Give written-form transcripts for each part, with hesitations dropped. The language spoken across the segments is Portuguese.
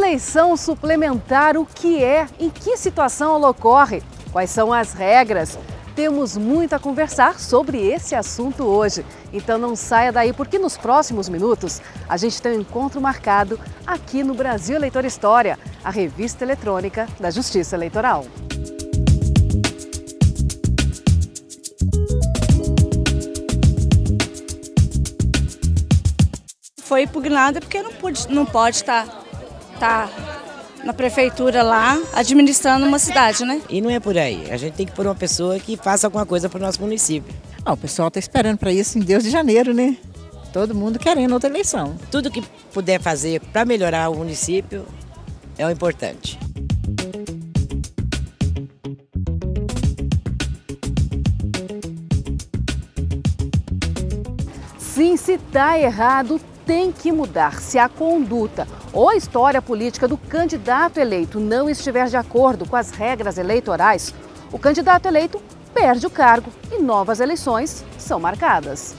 Eleição suplementar, o que é? Em que situação ela ocorre? Quais são as regras? Temos muito a conversar sobre esse assunto hoje. Então não saia daí, porque nos próximos minutos a gente tem um encontro marcado aqui no Brasil Eleitor História, a revista eletrônica da Justiça Eleitoral. Foi impugnada porque não pode estar na prefeitura lá administrando uma cidade, né? E não é por aí. A gente tem que pôr uma pessoa que faça alguma coisa para o nosso município. O pessoal está esperando para isso em Deus de janeiro, né? Todo mundo querendo outra eleição. Tudo que puder fazer para melhorar o município é o importante. Sim, se está errado, tem que mudar. Se a conduta ou a história política do candidato eleito não estiver de acordo com as regras eleitorais, o candidato eleito perde o cargo e novas eleições são marcadas.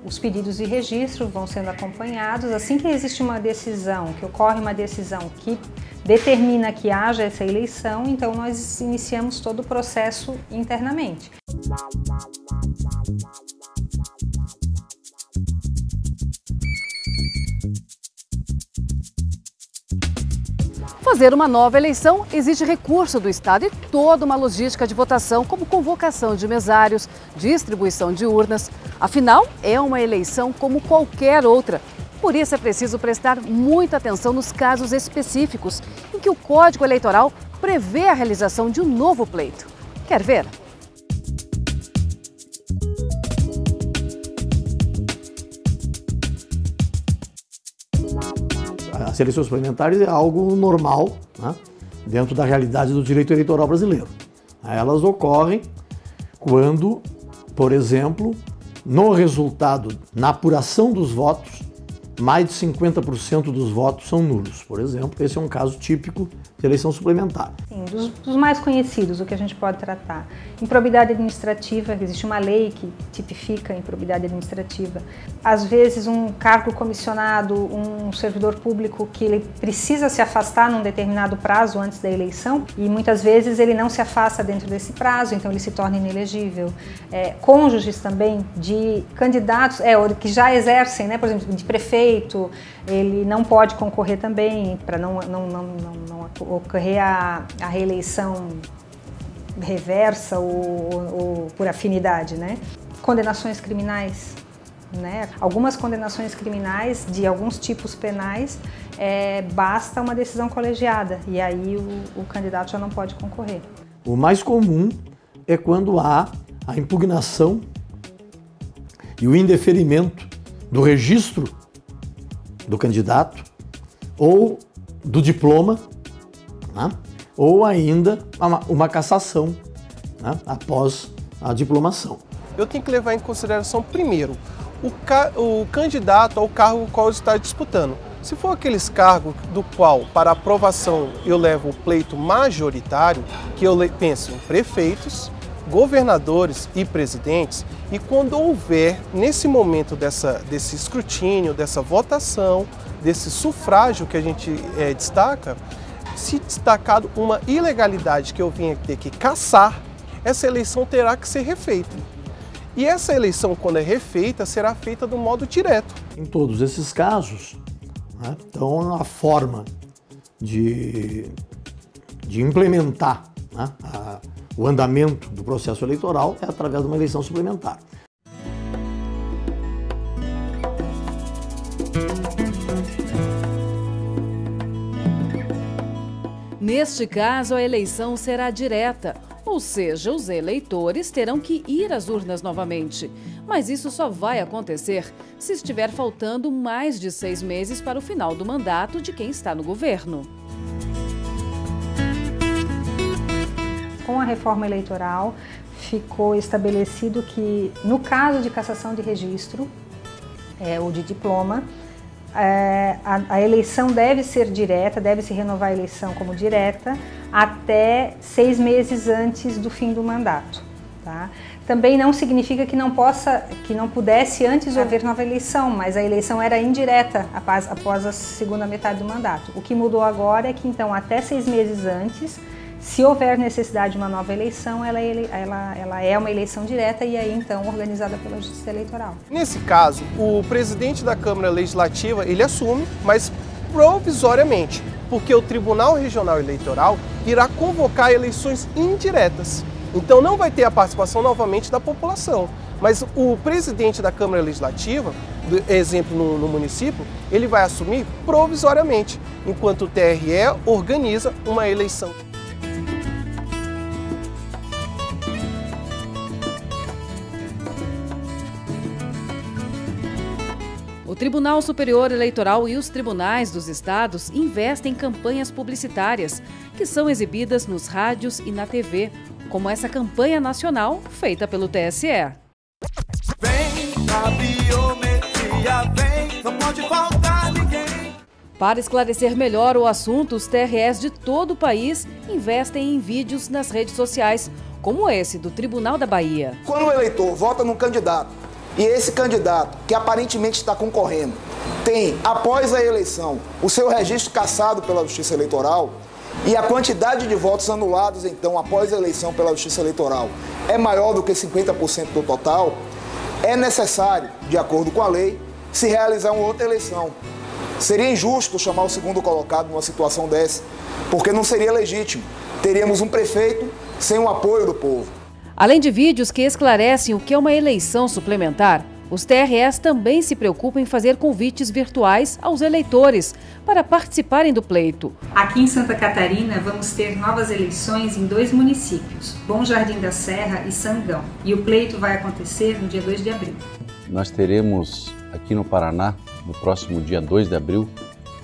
Os pedidos de registro vão sendo acompanhados. Assim que existe uma decisão, que ocorre uma decisão que determina que haja essa eleição, então nós iniciamos todo o processo internamente. Fazer uma nova eleição exige recurso do Estado e toda uma logística de votação, como convocação de mesários, distribuição de urnas. Afinal, é uma eleição como qualquer outra. Por isso é preciso prestar muita atenção nos casos específicos em que o Código Eleitoral prevê a realização de um novo pleito. Quer ver? As eleições suplementares é algo normal, né, dentro da realidade do direito eleitoral brasileiro. Elas ocorrem quando, por exemplo, no resultado, na apuração dos votos, mais de 50% dos votos são nulos, por exemplo. Esse é um caso típico de eleição suplementar. Sim, dos mais conhecidos, o que a gente pode tratar. Improbidade administrativa, existe uma lei que tipifica a improbidade administrativa. Às vezes um cargo comissionado, um servidor público que ele precisa se afastar num determinado prazo antes da eleição e muitas vezes ele não se afasta dentro desse prazo, então ele se torna inelegível. Cônjuges também de candidatos que já exercem, né, por exemplo, de prefeito, ele não pode concorrer também para não ocorrer a reeleição reversa ou por afinidade, né? Condenações criminais, né? Algumas condenações criminais de alguns tipos penais, basta uma decisão colegiada e aí o candidato já não pode concorrer. O mais comum é quando há a impugnação e o indeferimento do registro do candidato ou do diploma, né? Ou ainda uma cassação, né, após a diplomação. Eu tenho que levar em consideração primeiro o candidato ao cargo qual está disputando. Se for aqueles cargos do qual para aprovação eu levo o pleito majoritário, que eu penso em prefeitos, governadores e presidentes, e quando houver, nesse momento desse escrutínio, dessa votação, desse sufrágio que a gente destaca, se destacado uma ilegalidade que eu venha ter que cassar, essa eleição terá que ser refeita. E essa eleição, quando é refeita, será feita do modo direto. Em todos esses casos, né, então a forma de implementar, né, o andamento do processo eleitoral é através de uma eleição suplementar. Neste caso, a eleição será direta, ou seja, os eleitores terão que ir às urnas novamente. Mas isso só vai acontecer se estiver faltando mais de 6 meses para o final do mandato de quem está no governo. Com a reforma eleitoral, ficou estabelecido que, no caso de cassação de registro ou de diploma, a eleição deve ser direta, deve-se renovar a eleição como direta até 6 meses antes do fim do mandato. Tá? Também não significa que não pudesse antes haver nova eleição, mas a eleição era indireta após a segunda metade do mandato. O que mudou agora é que, então, até 6 meses antes, se houver necessidade de uma nova eleição, ela é uma eleição direta e aí, então, organizada pela Justiça Eleitoral. Nesse caso, o presidente da Câmara Legislativa, ele assume, mas provisoriamente, porque o Tribunal Regional Eleitoral irá convocar eleições indiretas. Então não vai ter a participação novamente da população, mas o presidente da Câmara Legislativa, exemplo no município, ele vai assumir provisoriamente, enquanto o TRE organiza uma eleição. O Tribunal Superior Eleitoral e os tribunais dos estados investem em campanhas publicitárias, que são exibidas nos rádios e na TV, como essa campanha nacional feita pelo TSE. Vem a biometria, vem, não pode faltar ninguém. Para esclarecer melhor o assunto, os TREs de todo o país investem em vídeos nas redes sociais, como esse do Tribunal da Bahia. Quando o eleitor vota num candidato e esse candidato, que aparentemente está concorrendo, tem, após a eleição, o seu registro cassado pela Justiça Eleitoral, e a quantidade de votos anulados, então, após a eleição pela Justiça Eleitoral é maior do que 50% do total, é necessário, de acordo com a lei, se realizar uma outra eleição. Seria injusto chamar o segundo colocado numa situação dessa, porque não seria legítimo. Teríamos um prefeito sem o apoio do povo. Além de vídeos que esclarecem o que é uma eleição suplementar, os TREs também se preocupam em fazer convites virtuais aos eleitores para participarem do pleito. Aqui em Santa Catarina vamos ter novas eleições em 2 municípios, Bom Jardim da Serra e Sangão. E o pleito vai acontecer no dia 2 de abril. Nós teremos aqui no Paraná, no próximo dia 2 de abril,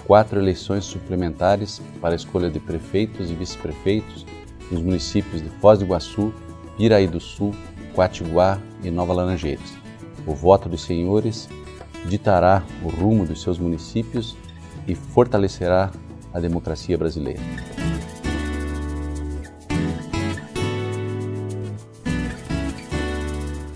4 eleições suplementares para a escolha de prefeitos e vice-prefeitos nos municípios de Foz do Iguaçu, Piraí do Sul, Quatiguá e Nova Laranjeiras. O voto dos senhores ditará o rumo dos seus municípios e fortalecerá a democracia brasileira.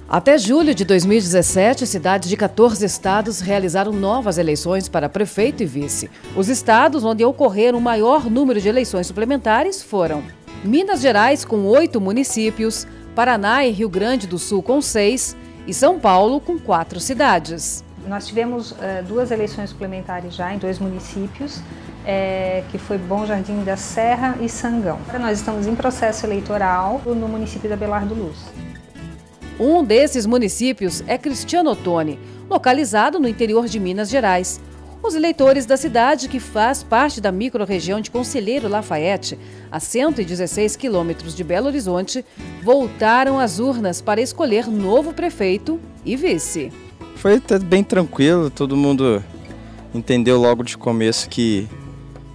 Até julho de 2017, cidades de 14 estados realizaram novas eleições para prefeito e vice. Os estados onde ocorreram o maior número de eleições suplementares foram Minas Gerais, com 8 municípios, Paraná e Rio Grande do Sul, com 6, e São Paulo, com 4 cidades. Nós tivemos 2 eleições suplementares já em 2 municípios, que foi Bom Jardim da Serra e Sangão. Nós estamos em processo eleitoral no município de Abelardo Luz. Um desses municípios é Cristiano Ottoni, localizado no interior de Minas Gerais. Os eleitores da cidade, que faz parte da microrregião de Conselheiro Lafayette, a 116 quilômetros de Belo Horizonte, voltaram às urnas para escolher novo prefeito e vice. Foi bem tranquilo, todo mundo entendeu logo de começo que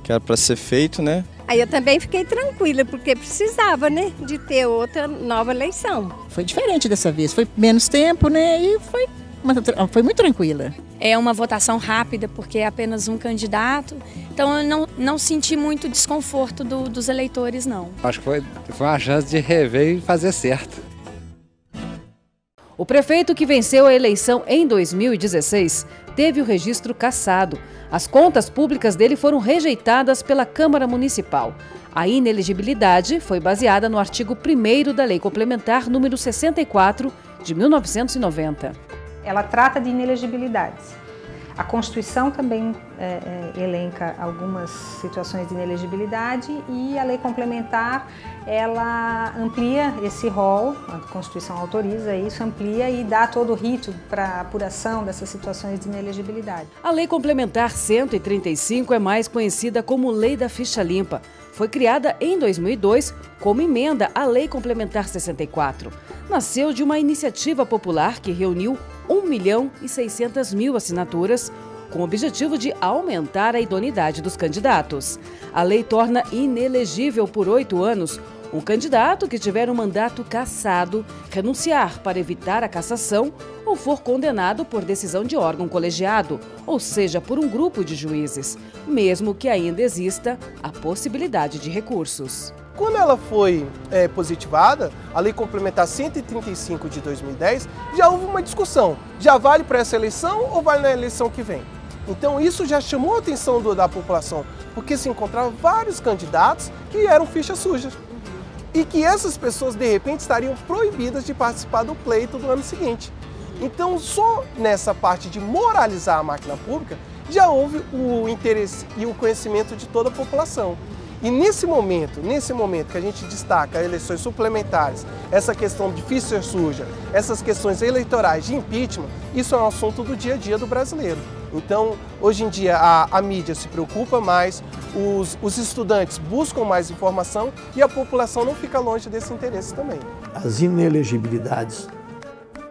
era para ser feito, né? Aí eu também fiquei tranquila, porque precisava, né, de ter outra nova eleição. Foi diferente dessa vez, foi menos tempo, né, e foi muito tranquila. É uma votação rápida, porque é apenas um candidato, então eu não senti muito desconforto dos eleitores, não. Acho que foi uma chance de rever e fazer certo. O prefeito que venceu a eleição em 2016 teve o registro cassado. As contas públicas dele foram rejeitadas pela Câmara Municipal. A inelegibilidade foi baseada no artigo 1º da Lei Complementar número 64 de 1990. Ela trata de inelegibilidades. A Constituição também elenca algumas situações de inelegibilidade e a lei complementar, ela amplia esse rol, a Constituição autoriza isso, amplia e dá todo o rito para a apuração dessas situações de inelegibilidade. A Lei Complementar 135 é mais conhecida como Lei da Ficha Limpa. Foi criada em 2002 como emenda à Lei Complementar 64. Nasceu de uma iniciativa popular que reuniu 1.600.000 assinaturas com o objetivo de aumentar a idoneidade dos candidatos. A lei torna inelegível por 8 anos um candidato que tiver um mandato cassado, renunciar para evitar a cassação ou for condenado por decisão de órgão colegiado, ou seja, por um grupo de juízes, mesmo que ainda exista a possibilidade de recursos. quando ela foi positivada, a Lei Complementar 135 de 2010, já houve uma discussão. Já vale para essa eleição ou vale na eleição que vem? Então isso já chamou a atenção da população, porque se encontravam vários candidatos que eram fichas sujas. E que essas pessoas, de repente, estariam proibidas de participar do pleito do ano seguinte. Então, só nessa parte de moralizar a máquina pública, já houve o interesse e o conhecimento de toda a população. E nesse momento que a gente destaca eleições suplementares, essa questão de ficha suja, essas questões eleitorais de impeachment, isso é um assunto do dia a dia do brasileiro. Então, hoje em dia, a mídia se preocupa mais, os estudantes buscam mais informação e a população não fica longe desse interesse também. As inelegibilidades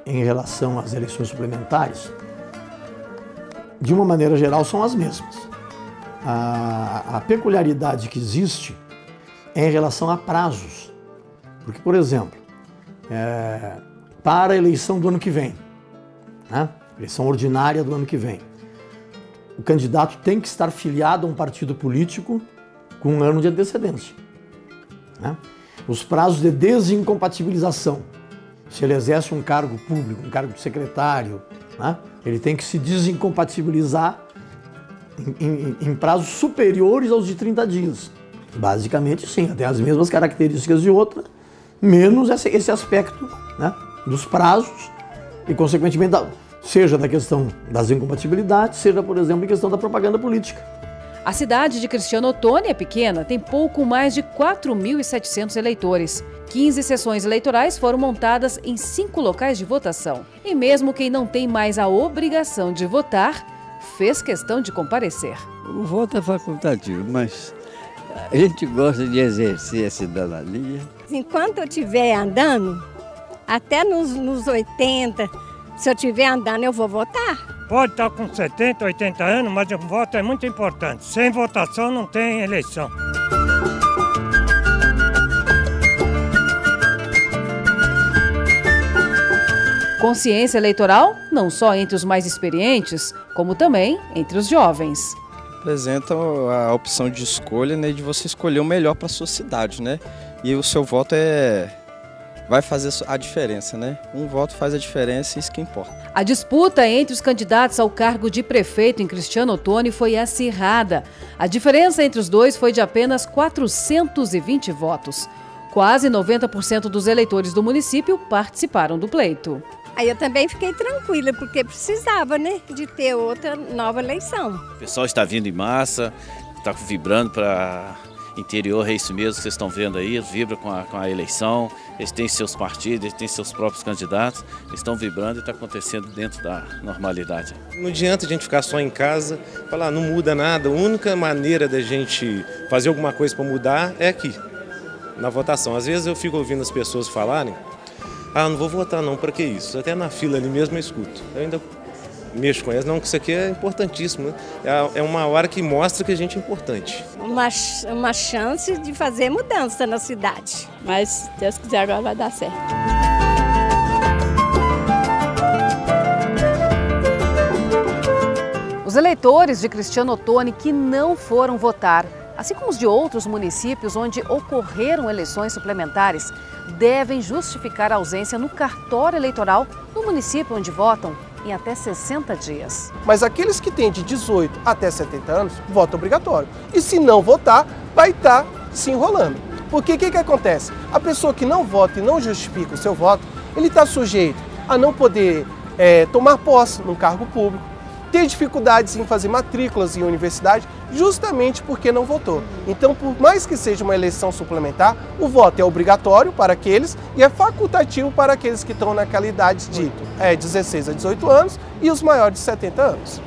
em relação às eleições suplementares, de uma maneira geral, são as mesmas. A peculiaridade que existe é em relação a prazos. Porque, por exemplo, para a eleição do ano que vem, né? Eleição ordinária do ano que vem, o candidato tem que estar filiado a um partido político com um ano de antecedência, né? Os prazos de desincompatibilização, se ele exerce um cargo público, um cargo de secretário, né? Ele tem que se desincompatibilizar em prazos superiores aos de 30 dias. Basicamente, sim, tem as mesmas características de outra, menos esse aspecto, né, dos prazos e, consequentemente, seja da questão das incompatibilidades, seja, por exemplo, em questão da propaganda política. A cidade de Cristiano Ottoni é pequena, tem pouco mais de 4.700 eleitores. 15 sessões eleitorais foram montadas em 5 locais de votação. E mesmo quem não tem mais a obrigação de votar, fez questão de comparecer. O voto é facultativo, mas a gente gosta de exercer a cidadania. Enquanto eu estiver andando, até nos 80, se eu estiver andando, eu vou votar. Pode estar com 70, 80 anos, mas o voto é muito importante. Sem votação não tem eleição. Consciência eleitoral, não só entre os mais experientes, como também entre os jovens. Apresenta a opção de escolha, né, de você escolher o melhor para a sua cidade, né? E o seu voto vai fazer a diferença, né? Um voto faz a diferença e isso que importa. A disputa entre os candidatos ao cargo de prefeito em Cristiano Ottoni foi acirrada. A diferença entre os dois foi de apenas 420 votos. Quase 90% dos eleitores do município participaram do pleito. Aí eu também fiquei tranquila, porque precisava, né, de ter outra nova eleição. O pessoal está vindo em massa, está vibrando para interior, é isso mesmo que vocês estão vendo aí, vibra com a eleição, eles têm seus partidos, eles têm seus próprios candidatos, eles estão vibrando e está acontecendo dentro da normalidade. Não adianta a gente ficar só em casa, falar não muda nada, a única maneira da gente fazer alguma coisa para mudar é aqui, na votação. Às vezes eu fico ouvindo as pessoas falarem, não vou votar não, para que isso? Até na fila ali mesmo eu escuto. Eu ainda mexo com elas, não, que isso aqui é importantíssimo, né? É uma hora que mostra que a gente é importante. Uma chance de fazer mudança na cidade. Mas, se Deus quiser, agora vai dar certo. Os eleitores de Cristiano Ottoni que não foram votar, assim como os de outros municípios onde ocorreram eleições suplementares, devem justificar a ausência no cartório eleitoral no município onde votam em até 60 dias. Mas aqueles que têm de 18 até 70 anos, voto obrigatório. E se não votar, vai estar se enrolando. Porque o que acontece? A pessoa que não vota e não justifica o seu voto, ele está sujeito a não poder tomar posse num cargo público, ter dificuldades em fazer matrículas em universidade, justamente porque não votou. Então, por mais que seja uma eleição suplementar, o voto é obrigatório para aqueles e é facultativo para aqueles que estão naquela idade de 16 a 18 anos e os maiores de 70 anos.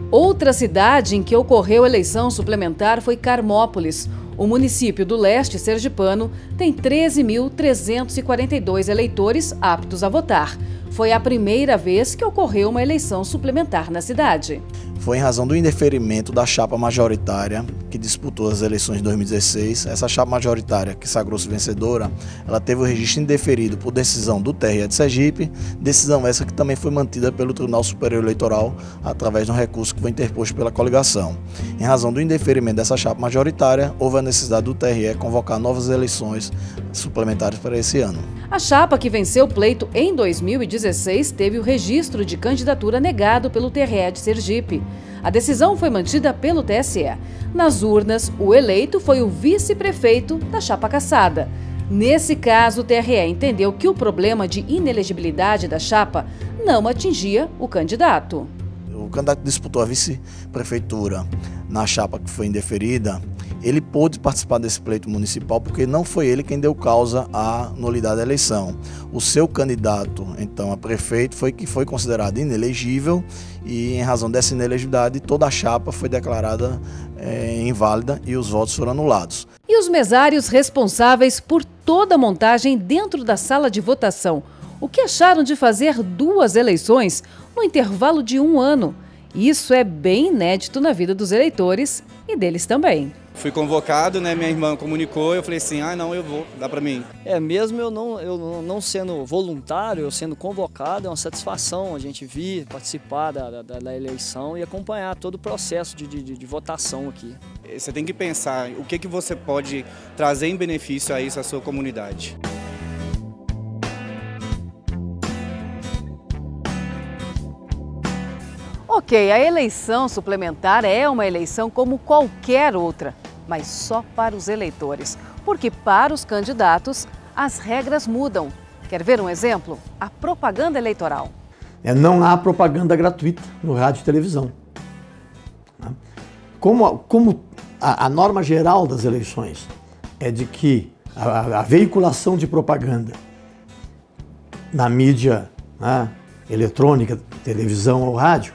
Outra cidade em que ocorreu eleição suplementar foi Carmópolis. O município do leste sergipano tem 13.342 eleitores aptos a votar. Foi a primeira vez que ocorreu uma eleição suplementar na cidade. foi em razão do indeferimento da chapa majoritária que disputou as eleições de 2016. Essa chapa majoritária, que sagrou-se vencedora, ela teve o registro indeferido por decisão do TRE de Sergipe, decisão essa que também foi mantida pelo Tribunal Superior Eleitoral através de um recurso que foi interposto pela coligação. Em razão do indeferimento dessa chapa majoritária, houve a necessidade do TRE convocar novas eleições suplementares para esse ano. A chapa que venceu o pleito em 2016 teve o registro de candidatura negado pelo TRE de Sergipe. A decisão foi mantida pelo TSE. Nas urnas, o eleito foi o vice-prefeito da chapa cassada. Nesse caso, o TRE entendeu que o problema de inelegibilidade da chapa não atingia o candidato. O candidato que disputou a vice-prefeitura na chapa que foi indeferida, ele pôde participar desse pleito municipal porque não foi ele quem deu causa à nulidade da eleição. O seu candidato, então, a prefeito, foi considerado inelegível e, em razão dessa inelegibilidade, toda a chapa foi declarada inválida e os votos foram anulados. E os mesários responsáveis por toda a montagem dentro da sala de votação, o que acharam de fazer 2 eleições no intervalo de 1 ano? Isso é bem inédito na vida dos eleitores e deles também. Fui convocado, né? Minha irmã comunicou, eu falei assim, não, eu vou, dá pra mim. Mesmo eu não sendo voluntário, eu sendo convocado, é uma satisfação a gente vir participar da eleição e acompanhar todo o processo de votação aqui. Você tem que pensar o que você pode trazer em benefício a isso à sua comunidade. Ok, a eleição suplementar é uma eleição como qualquer outra, mas só para os eleitores, porque para os candidatos as regras mudam. Quer ver um exemplo? A propaganda eleitoral. Não há propaganda gratuita no rádio e televisão. Como a norma geral das eleições é de que a veiculação de propaganda na mídia eletrônica, televisão ou rádio,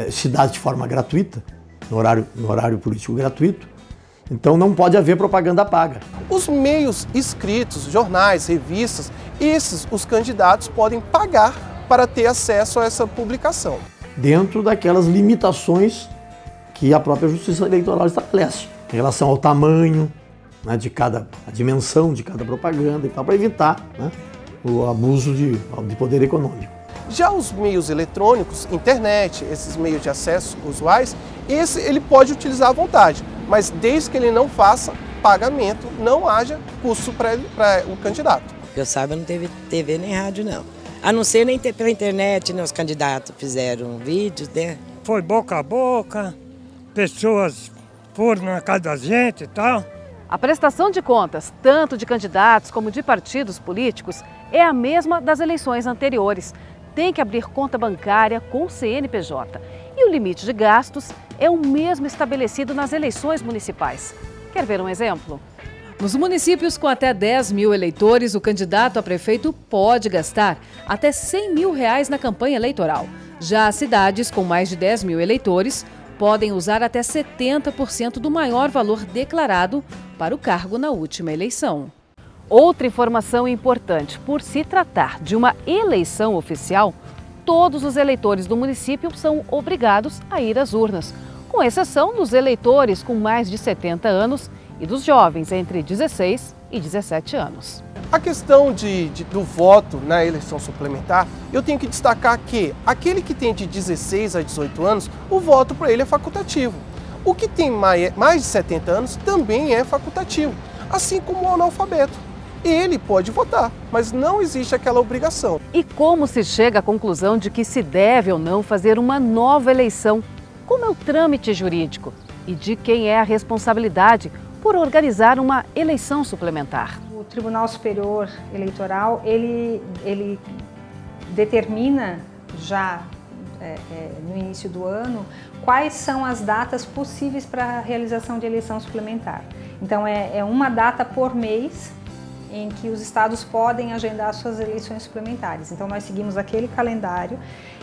se dá de forma gratuita, no horário político gratuito, então não pode haver propaganda paga. Os meios escritos, jornais, revistas, os candidatos podem pagar para ter acesso a essa publicação. Dentro daquelas limitações que a própria Justiça Eleitoral estabelece, em relação ao tamanho, a dimensão de cada propaganda e tal, para evitar o abuso de poder econômico. Já os meios eletrônicos, internet, esses meios de acesso usuais, ele pode utilizar à vontade, mas desde que ele não faça pagamento, não haja custo para o candidato. Eu saiba, não teve TV nem rádio, não. A não ser nem pela internet, os candidatos fizeram vídeos, né? Foi boca a boca, pessoas foram na casa da gente e tal. A prestação de contas, tanto de candidatos como de partidos políticos, é a mesma das eleições anteriores. Tem que abrir conta bancária com o CNPJ. E o limite de gastos é o mesmo estabelecido nas eleições municipais. Quer ver um exemplo? Nos municípios com até 10 mil eleitores, o candidato a prefeito pode gastar até R$100 mil na campanha eleitoral. Já as cidades com mais de 10 mil eleitores podem usar até 70% do maior valor declarado para o cargo na última eleição. Outra informação importante: por se tratar de uma eleição oficial, todos os eleitores do município são obrigados a ir às urnas, com exceção dos eleitores com mais de 70 anos e dos jovens entre 16 e 17 anos. A questão do voto na eleição suplementar, eu tenho que destacar que aquele que tem de 16 a 18 anos, o voto para ele é facultativo. O que tem mais de 70 anos também é facultativo, assim como o analfabeto. Ele pode votar, mas não existe aquela obrigação. E como se chega à conclusão de que se deve ou não fazer uma nova eleição? Como é o trâmite jurídico? E de quem é a responsabilidade por organizar uma eleição suplementar? O Tribunal Superior Eleitoral, ele determina já no início do ano quais são as datas possíveis para a realização de eleição suplementar. Então é uma data por mês em que os estados podem agendar suas eleições suplementares. Então nós seguimos aquele calendário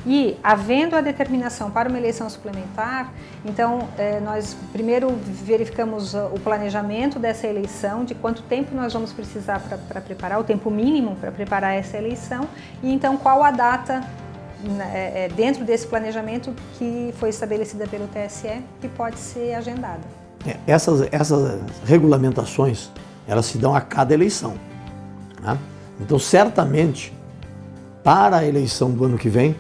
e, havendo a determinação para uma eleição suplementar, então nós primeiro verificamos o planejamento dessa eleição, de quanto tempo nós vamos precisar para preparar, o tempo mínimo para preparar essa eleição, e então qual a data dentro desse planejamento que foi estabelecida pelo TSE, que pode ser agendada. Essas regulamentações, elas se dão a cada eleição, né? Então, certamente, para a eleição do ano que vem,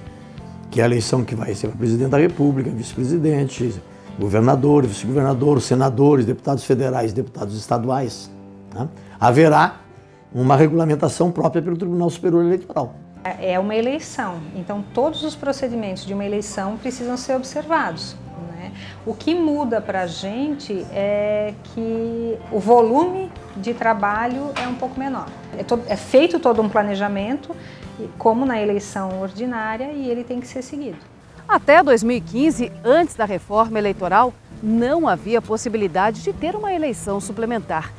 que é a eleição que vai ser para presidente da República, vice-presidente, governador, vice-governador, senadores, deputados federais, deputados estaduais, né? Haverá uma regulamentação própria pelo Tribunal Superior Eleitoral. É uma eleição, então todos os procedimentos de uma eleição precisam ser observados, né? O que muda para a gente é que o volume de trabalho é um pouco menor. É feito todo um planejamento, como na eleição ordinária, e ele tem que ser seguido. Até 2015, antes da reforma eleitoral, não havia possibilidade de ter uma eleição suplementar.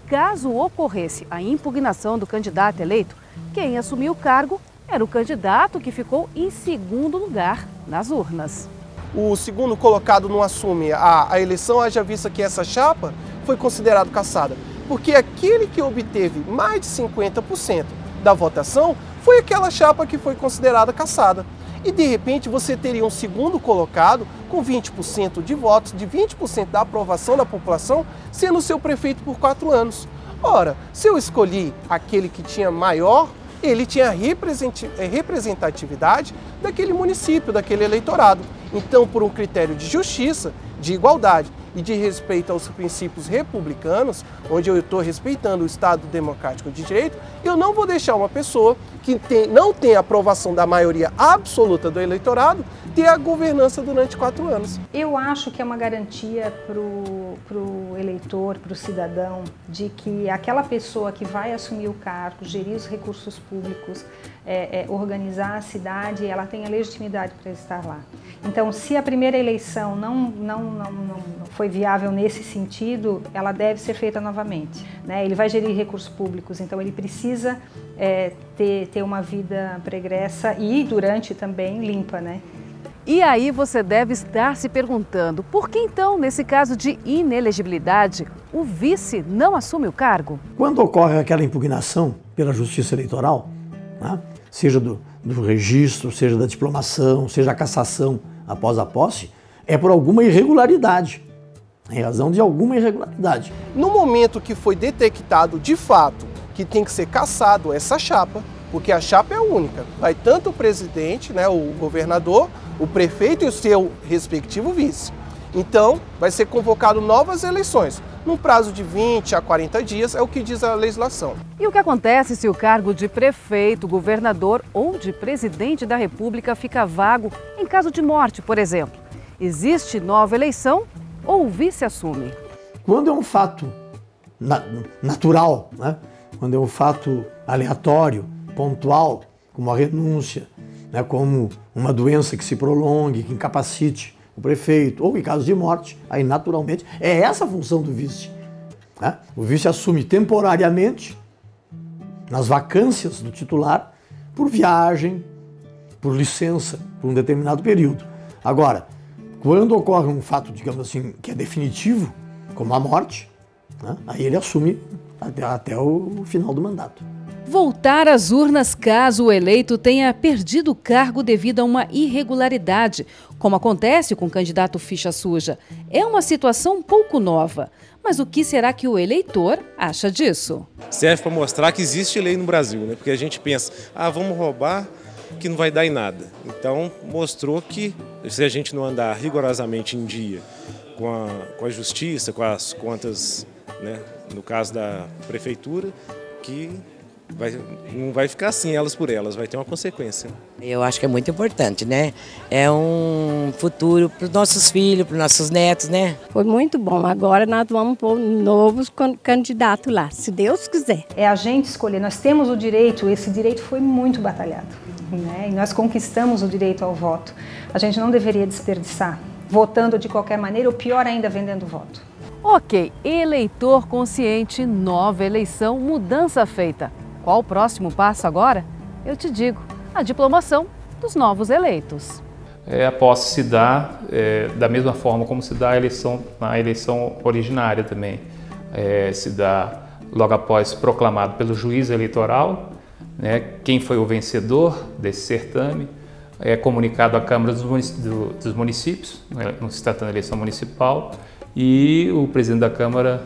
Caso ocorresse a impugnação do candidato eleito, quem assumiu o cargo era o candidato que ficou em segundo lugar nas urnas. O segundo colocado não assume a eleição, haja vista que essa chapa foi considerada cassada, porque aquele que obteve mais de 50% da votação foi aquela chapa que foi considerada cassada. E de repente você teria um segundo colocado com 20% de votos, de 20% da aprovação da população, sendo seu prefeito por 4 anos. Ora, se eu escolhi aquele que tinha maior, ele tinha representatividade daquele município, daquele eleitorado. Então, por um critério de justiça, de igualdade e de respeito aos princípios republicanos, onde eu estou respeitando o Estado Democrático de Direito, eu não vou deixar uma pessoa que não tem a aprovação da maioria absoluta do eleitorado ter a governança durante 4 anos. Eu acho que é uma garantia para o eleitor, para o cidadão, de que aquela pessoa que vai assumir o cargo, gerir os recursos públicos, organizar a cidade, ela tem a legitimidade para estar lá. Então, se a primeira eleição não foi viável nesse sentido, ela deve ser feita novamente, né? Ele vai gerir recursos públicos, então ele precisa ter uma vida pregressa e durante também limpa, né? E aí você deve estar se perguntando, por que então, nesse caso de inelegibilidade, o vice não assume o cargo? Quando ocorre aquela impugnação pela Justiça Eleitoral, né, seja do registro, seja da diplomação, seja a cassação após a posse, é por alguma irregularidade, em razão de alguma irregularidade. No momento que foi detectado de fato que tem que ser cassado essa chapa, porque a chapa é única, vai tanto o presidente, né, o governador, o prefeito e o seu respectivo vice. Então, vai ser convocado novas eleições, num prazo de 20 a 40 dias, é o que diz a legislação. E o que acontece se o cargo de prefeito, governador ou de presidente da República fica vago em caso de morte, por exemplo? Existe nova eleição ou o vice assume? Quando é um fato natural, né? Quando é um fato aleatório, pontual, como a renúncia, né? Como uma doença que se prolongue, que incapacite o prefeito, ou em caso de morte, aí naturalmente é essa a função do vice, né? O vice assume temporariamente, nas vacâncias do titular, por viagem, por licença, por um determinado período. Agora, quando ocorre um fato, digamos assim, que é definitivo, como a morte, né? Aí ele assume até o final do mandato. Voltar às urnas caso o eleito tenha perdido o cargo devido a uma irregularidade, como acontece com o candidato ficha suja, é uma situação um pouco nova. Mas o que será que o eleitor acha disso? Serve para mostrar que existe lei no Brasil, né? Porque a gente pensa, vamos roubar, que não vai dar em nada. Então mostrou que se a gente não andar rigorosamente em dia com a justiça, com as contas, né, no caso da prefeitura, que não vai ficar assim elas por elas, vai ter uma consequência. Eu acho que é muito importante, né? É um futuro para os nossos filhos, para os nossos netos, né? Foi muito bom. Agora nós vamos pôr novos candidatos lá, se Deus quiser. É a gente escolher, nós temos o direito, esse direito foi muito batalhado, né? E nós conquistamos o direito ao voto. A gente não deveria desperdiçar, votando de qualquer maneira, ou pior ainda, vendendo voto. Ok, eleitor consciente, nova eleição, mudança feita. Qual o próximo passo agora? Eu te digo, a diplomação dos novos eleitos. A posse se dá da mesma forma como se dá na eleição originária também. Se dá logo após proclamado pelo juiz eleitoral, né, quem foi o vencedor desse certame, é comunicado à Câmara dos Municípios, não se tratando de eleição municipal, e o presidente da Câmara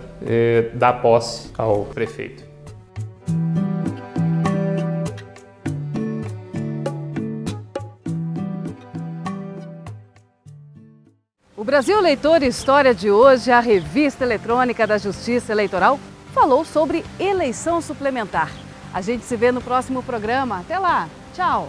dá posse ao prefeito. O Brasil Eleitor História de hoje, a revista eletrônica da Justiça Eleitoral, falou sobre eleição suplementar. A gente se vê no próximo programa. Até lá. Tchau.